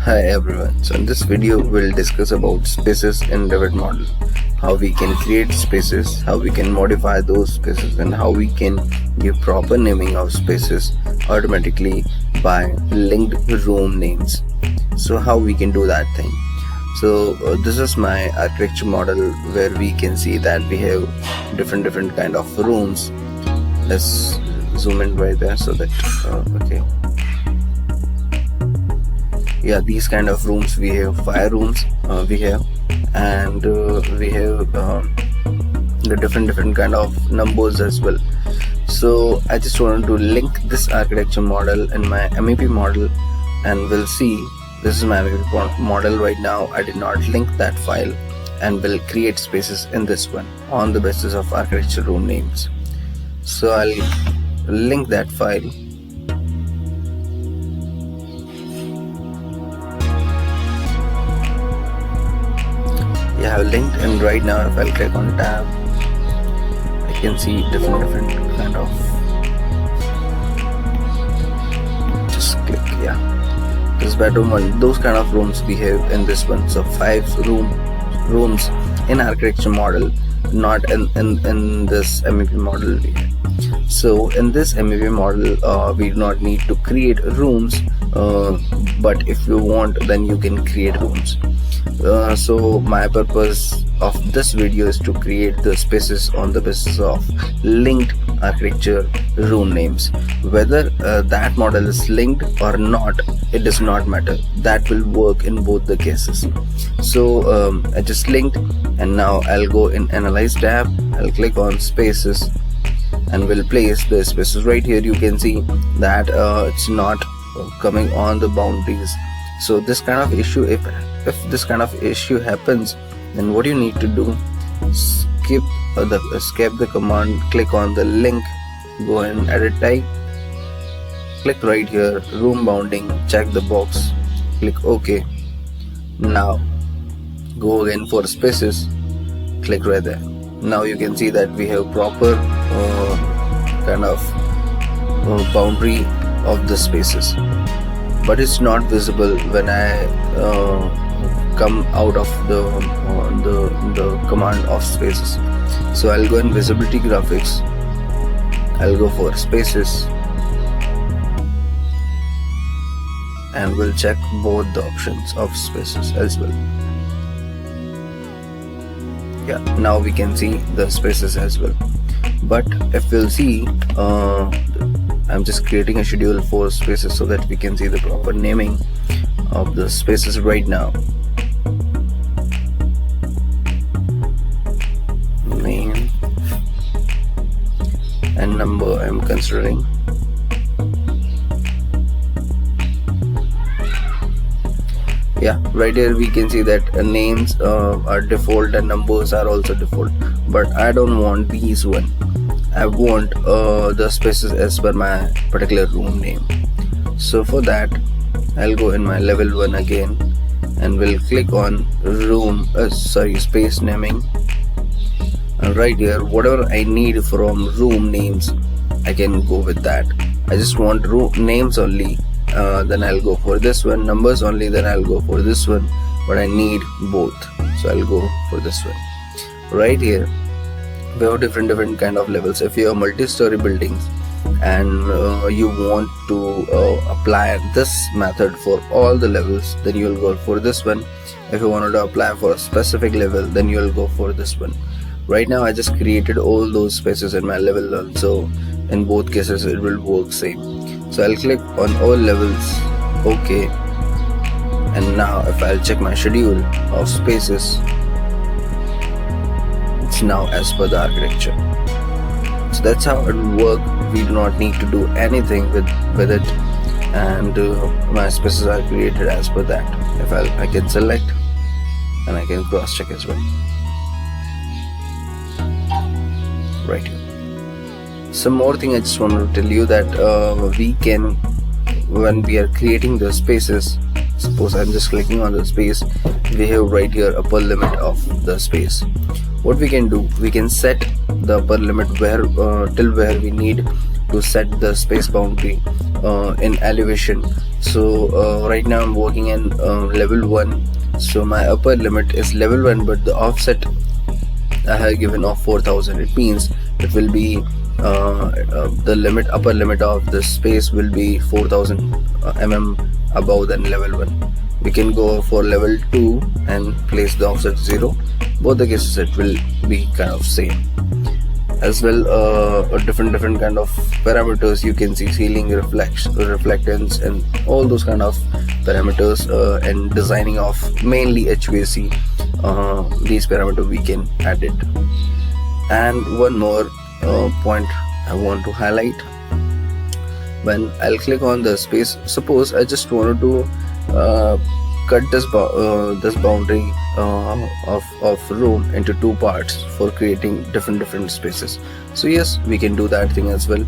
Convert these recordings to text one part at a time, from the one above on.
Hi everyone, so in this video we'll discuss about spaces in Revit model, how we can create spaces, how we can modify those spaces, and how we can give proper naming of spaces automatically by linked room names. So how we can do that thing. So this is my architecture model where we can see that we have different kind of rooms. Let's zoom in right there so that okay. Yeah, these kind of rooms we have 5 rooms we have, and we have the different kind of numbers as well. So I just wanted to link this architecture model in my MEP model, and we'll see. This is my MEP model right now. I did not link that file, and will create spaces in this one on the basis of architecture room names. So I'll link that file. Yeah, I have linked, and right now if I'll click on tab, I can see different kind of, just click, yeah, this bedroom one, those kind of rooms we have in this one. So 5 rooms in architecture model, not in this MEP model. So in this MEP model we do not need to create rooms, but if you want, then you can create rooms. So my purpose of this video is to create the spaces on the basis of linked architecture room names. Whether that model is linked or not, it does not matter. That will work in both the cases. So I just linked, and now I'll go in Analyze tab. I'll click on Spaces, and will place the spaces right here. You can see that it's not coming on the boundaries. So this kind of issue, if this kind of issue happens, then what you need to do, escape the command, click on the link, go in edit type, click right here, room bounding, check the box, click OK. Now go again for spaces, click right there. Now you can see that we have proper kind of boundary of the spaces, but it's not visible when I come out of the command of spaces. So I'll go in visibility graphics, I'll go for spaces, and we'll check both the options of spaces as well. Yeah, now we can see the spaces as well. But if we'll see, I'm just creating a schedule for spaces so that we can see the proper naming of the spaces right now. Name and number I'm considering. Yeah, right here we can see that names are default and numbers are also default, but I don't want these one. I want the spaces as per my particular room name. So for that, I'll go in my level 1 again, and will click on space naming, and right here whatever I need from room names, I can go with that. I just want room names only, then I'll go for this one. Numbers only, then I'll go for this one, but I need both, so I'll go for this one. Right here we have different kind of levels. If you have multi-story buildings and you want to apply this method for all the levels, then you will go for this one. If you wanted to apply for a specific level, then you will go for this one. Right now I just created all those spaces in my level 1, so in both cases it will work same. So I'll click on all levels, OK, and now if I'll check my schedule of spaces, it's now as per the architecture. So that's how it will work. We do not need to do anything with it, and my spaces are created as per that. If I can select, and I can cross check as well right here. Some more thing I just want to tell you, that we can, when we are creating the spaces, suppose I'm just clicking on the space, we have right here upper limit of the space. What we can do, we can set the upper limit where till where we need to set the space boundary in elevation. So right now I'm working in level 1, so my upper limit is level 1, but the offset I have given of 4000. It means it will be the upper limit of the space will be 4000 mm above than level 1. We can go for level 2 and place the offset 0. Both the cases it will be kind of same. As well, different kind of parameters you can see: ceiling, reflectance, and all those kind of parameters, and designing of mainly HVAC. These parameters we can add it. And one more point I want to highlight: when I'll click on the space, suppose I just wanted to cut this boundary of room into 2 parts for creating different spaces. So yes, we can do that thing as well.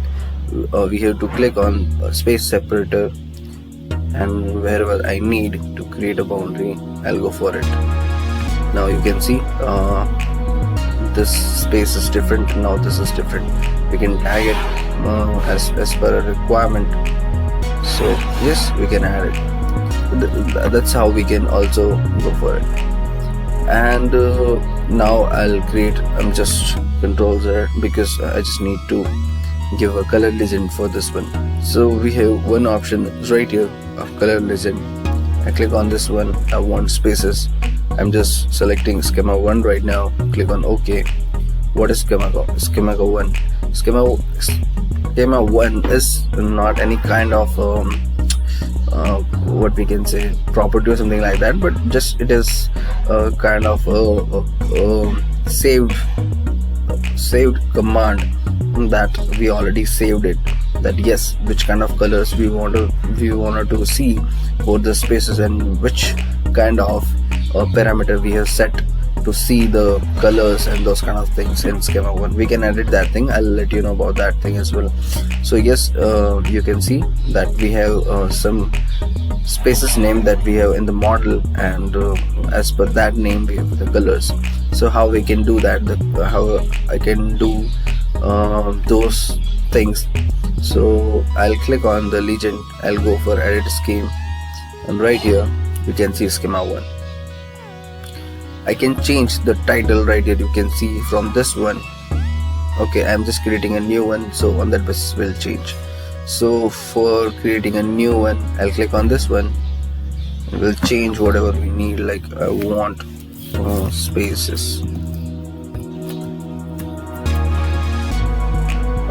We have to click on space separator, and wherever I need to create a boundary, I'll go for it. Now you can see this space is different. Now this is different. We can tag it as per a requirement. So yes, we can add it. That's how we can also go for it. And now I'll create, I'm just Control Z, because I just need to give a color legend for this one. So we have one option right here of color legend. I click on this one. I want spaces. I'm just selecting schema 1 right now. Click on OK. What is schema 1? Schema 1 is not any kind of what we can say property or something like that, but just it is kind of saved command that we already saved it, that yes, which kind of colors we wanted to see for the spaces, and which kind of parameter we have set to see the colors and those kind of things in schema 1. We can edit that thing. I'll let you know about that thing as well. So yes, you can see that we have some spaces name that we have in the model, and as per that name we have the colors. So how we can do that, how I can do those things. So I'll click on the legend. I'll go for edit scheme, and right here you can see schema 1. I can change the title right here. You can see from this one. Okay, I'm just creating a new one, so on that basis will change. So for creating a new one, I'll click on this one. We'll change whatever we need. Like I want spaces.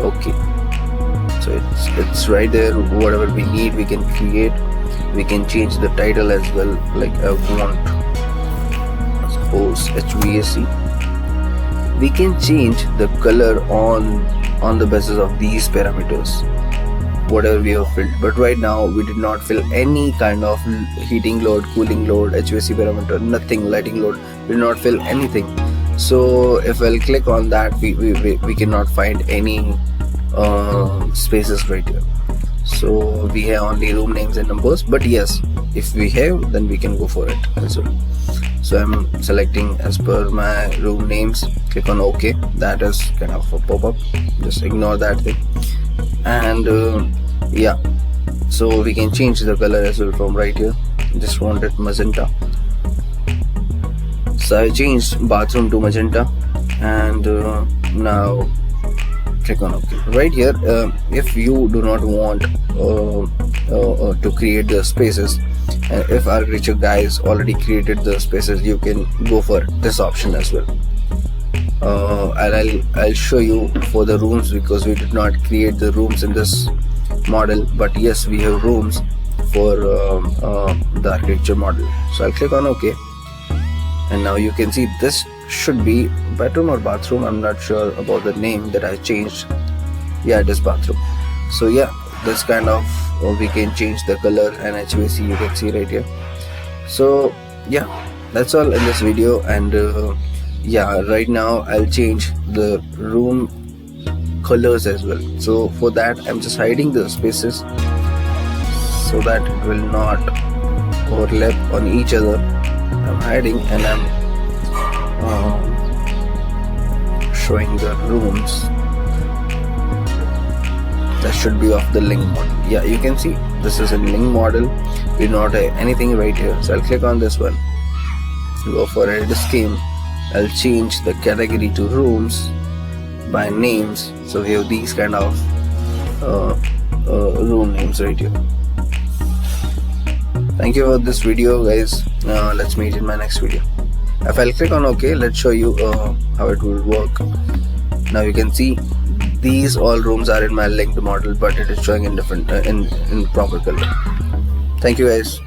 Okay, so it's right there. Whatever we need, we can create. We can change the title as well. Like I want HVAC. We can change the color on the basis of these parameters, whatever we have filled. But right now we did not fill any kind of heating load, cooling load, HVAC parameter, nothing, lighting load. We did not fill anything. So if I'll click on that, we cannot find any spaces right here. So we have only room names and numbers. But yes, if we have, then we can go for it as well. So I'm selecting as per my room names. Click on OK. That is kind of a pop-up. Just ignore that thing. And yeah, so we can change the color as well from right here. Just want it magenta. So I changed bathroom to magenta, and now click on OK. Right here, if you do not want to create the spaces, if architecture guys already created the spaces, you can go for this option as well. And I'll show you for the rooms, because we did not create the rooms in this model, but yes, we have rooms for the architecture model. So I'll click on OK, and now you can see this should be bedroom or bathroom. I'm not sure about the name that I changed. Yeah, it is bathroom. So yeah, this kind of we can change the color and HVAC, you can see right here. So yeah, that's all in this video. And yeah, right now I'll change the room colors as well. So for that, I'm just hiding the spaces so that it will not overlap on each other. I'm hiding, and I'm showing the rooms that should be of the link model. Yeah, you can see this is a link model. We do not have anything right here, so I'll click on this one, go for edit scheme. I'll change the category to rooms by names, so we have these kind of room names right here. Thank you for this video, guys. Let's meet in my next video. If I'll click on OK, let's show you how it will work. Now you can see these all rooms are in my linked model, but it is showing in different in proper color. Thank you, guys.